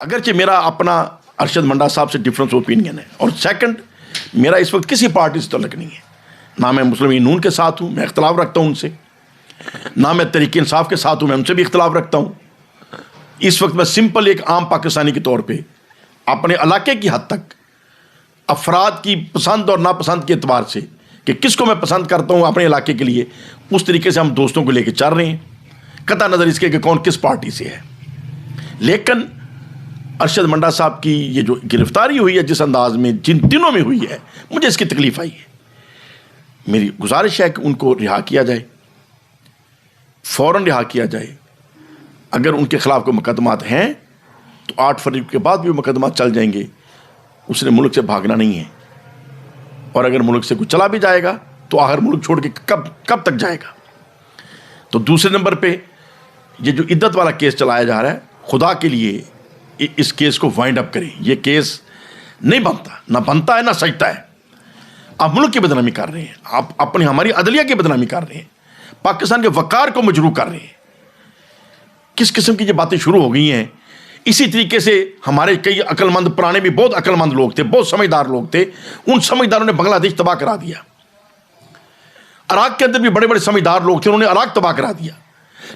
अगरचे मेरा अपना अरशद मंडा साहब से डिफरेंस ओपिनियन है, और सेकंड मेरा इस वक्त किसी पार्टी से तल्लुक़ नहीं है। ना मैं मुस्लिम नून के साथ हूँ, मैं इख्तलाफ रखता हूँ उनसे, ना मैं तहरीक इंसाफ के साथ हूँ, मैं उनसे भी इख्तलाफ रखता हूँ। इस वक्त मैं सिंपल एक आम पाकिस्तानी के तौर पे अपने इलाके की हद तक अफराद की पसंद और नापसंद के एतबार से कि किसको मैं पसंद करता हूँ अपने इलाके के लिए, उस तरीके से हम दोस्तों को लेकर चल रहे हैं, कतई नज़र इसके कि कौन किस पार्टी से है। लेकिन अरशद मंडा साहब की ये जो गिरफ्तारी हुई है, जिस अंदाज में जिन दिनों में हुई है, मुझे इसकी तकलीफ आई है। मेरी गुजारिश है कि उनको रिहा किया जाए, फ़ौरन रिहा किया जाए। अगर उनके खिलाफ कोई मुकदमात हैं तो 8 फरवरी के बाद भी मुकदमा चल जाएंगे। उसने मुल्क से भागना नहीं है, और अगर मुल्क से कोई चला भी जाएगा तो आखिर मुल्क छोड़ के कब तक जाएगा। तो दूसरे नंबर पे ये जो इद्दत वाला केस चलाया जा रहा है, खुदा के लिए इस केस को वाइंड अप करें। ये केस नहीं बनता, ना बनता है ना सजता है। आप मुल्क की बदनामी कर रहे हैं, आप अपनी हमारी अदलिया की बदनामी कर रहे हैं, पाकिस्तान के वक़ार को मजरूह कर रहे हैं। किस किस्म की ये बातें शुरू हो गई हैं। इसी तरीके से हमारे कई अक्लमंद, पुराने भी बहुत अक्लमंद लोग थे, बहुत समझदार लोग थे, उन समझदारों ने बांग्लादेश तबाह करा दिया। इराक के अंदर भी बड़े बड़े समझदार लोग थे, उन्होंने इराक तबाह करा दिया।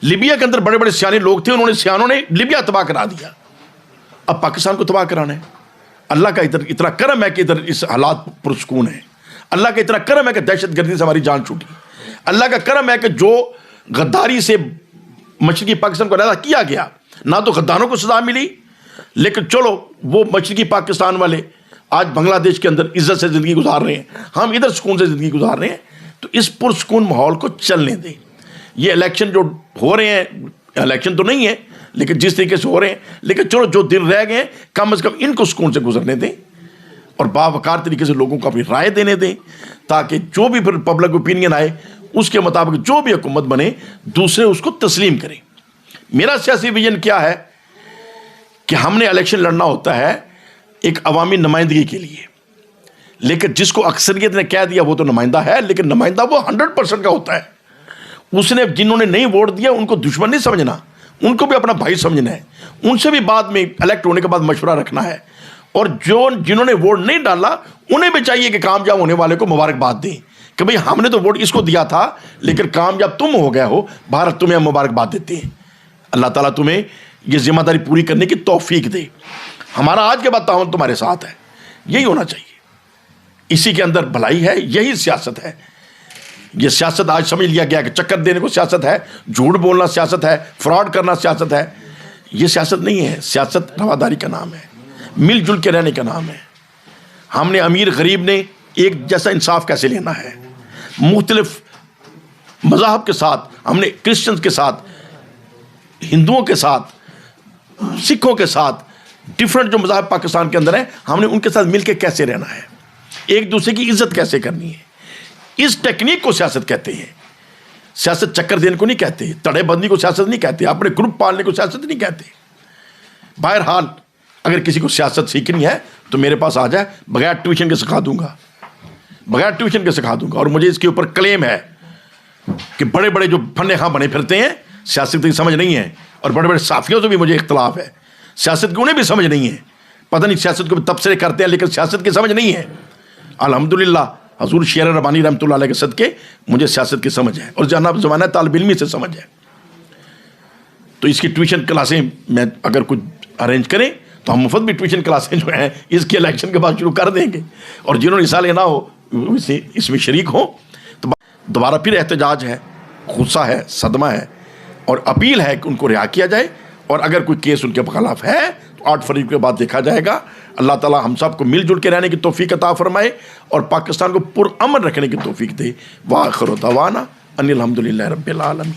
लीबिया के अंदर बड़े बड़े सियाने लोग थे, उन्होंने सियानों ने लीबिया तबाह करा दिया। अब पाकिस्तान को तबाह कराना है। अल्लाह का इतना करम है कि इधर इस हालात पुरसकून है। अल्लाह का इतना करम है कि दहशतगर्दी से हमारी जान छूटी। अल्लाह का करम है कि जो गद्दारी से मशरकी पाकिस्तान को अलग किया गया, ना तो गद्दारों को सजा मिली, लेकिन चलो वो मशरकी पाकिस्तान वाले आज बांग्लादेश के अंदर इज्जत से ज़िंदगी गुजार रहे हैं, हम इधर सुकून से ज़िंदगी गुजार रहे हैं। तो इस पुरसकून माहौल को चलने दें। ये इलेक्शन जो हो रहे हैं, इलेक्शन तो नहीं है लेकिन जिस तरीके से हो रहे हैं, लेकिन चलो जो दिन रह गए कम से कम इनको सुकून से गुजरने दें और बावकार तरीके से लोगों को अपनी राय देने दें, ताकि जो भी फिर पब्लिक ओपिनियन आए उसके मुताबिक जो भी हुकूमत बने दूसरे उसको तस्लीम करें। मेरा सियासी विजन क्या है कि हमने इलेक्शन लड़ना होता है एक अवामी नुमाइंदगी के लिए, लेकिन जिसको अक्सरियत ने कह दिया वो तो नुमाइंदा है, लेकिन नुमाइंदा वो 100% का होता है। उसने जिन्होंने नहीं वोट दिया उनको दुश्मन नहीं समझना, उनको भी अपना भाई समझना है, उनसे भी बाद में इलेक्ट होने के बाद मशवरा रखना है। और जिन्होंने वोट नहीं डाला उन्हें भी चाहिए कि कामयाब होने वाले को मुबारकबाद दें कि भाई हमने तो वोट इसको दिया था लेकिन कामयाब तुम हो गए हो, भारत तुम्हें मुबारकबाद देते हैं। अल्लाह ताला तुम्हें ये जिम्मेदारी पूरी करने की तौफीक दे। हमारा आज के बाद ताउन तुम्हारे साथ है, यही होना चाहिए। इसी के अंदर भलाई है, यही सियासत है। ये सियासत आज समझ लिया गया कि चक्कर देने को सियासत है, झूठ बोलना सियासत है, फ्रॉड करना सियासत है। ये सियासत नहीं है। सियासत रवादारी का नाम है, मिलजुल के रहने का नाम है। हमने अमीर गरीब ने एक जैसा इंसाफ कैसे लेना है, मुख्तलिफ मज़ाहब के साथ, हमने क्रिश्चियंस के साथ, हिंदुओं के साथ, सिखों के साथ, डिफरेंट जो मज़ाहब पाकिस्तान के अंदर हैं, हमने उनके साथ मिलकर कैसे रहना है, एक दूसरे की इज्जत कैसे करनी है। इस टेक्निक को सियासत कहते हैं। सियासत चक्कर देने को नहीं कहते, तड़ेबंदी को सियासत नहीं कहते, अपने ग्रुप पालने को सियासत नहीं कहते। बहरहाल अगर किसी को सियासत सीखनी है तो मेरे पास आ जाए, बगैर ट्यूशन के सिखा दूंगा, बगैर ट्यूशन के सिखा दूंगा। और मुझे इसके ऊपर क्लेम है कि बड़े बड़े जो फन्ने खां बने फिरते हैं सियासत की समझ नहीं है, और बड़े बड़े साफियों से भी मुझे इख्तलाफ है। सियासत की उन्हें भी समझ नहीं है, पता नहीं सियासत को भी तबसरे करते हैं लेकिन सियासत की समझ नहीं है। अल्हम्दुलिल्लाह हजूर शेर रबानी रहमतुल्लाह अलैह के सदके मुझे सियासत की समझ है और ज़माना तालिब इल्मी से समझ है। तो इसकी ट्यूशन क्लासें मैं अगर कुछ अरेंज करें तो हम मुफ्त भी ट्यूशन क्लासें जो हैं इसके इलेक्शन के बाद शुरू कर देंगे, और जिन्होंने हिस्सा लेना हो इसमें शरीक हो। तो दोबारा फिर एहतजाज है, गुस्सा है, सदमा है, और अपील है कि उनको रिहा किया जाए। और अगर कोई केस उनके खिलाफ है तो 8 फरवरी के बाद देखा जाएगा। अल्लाह ताला हम सब को मिलजुल के रहने की तौफीक अता फरमाए और पाकिस्तान को पुरअमन रखने की तौफीक दे। व आखिर दवाना अनिल हम्दुलिल्लाहि रब्बिल आलमीन।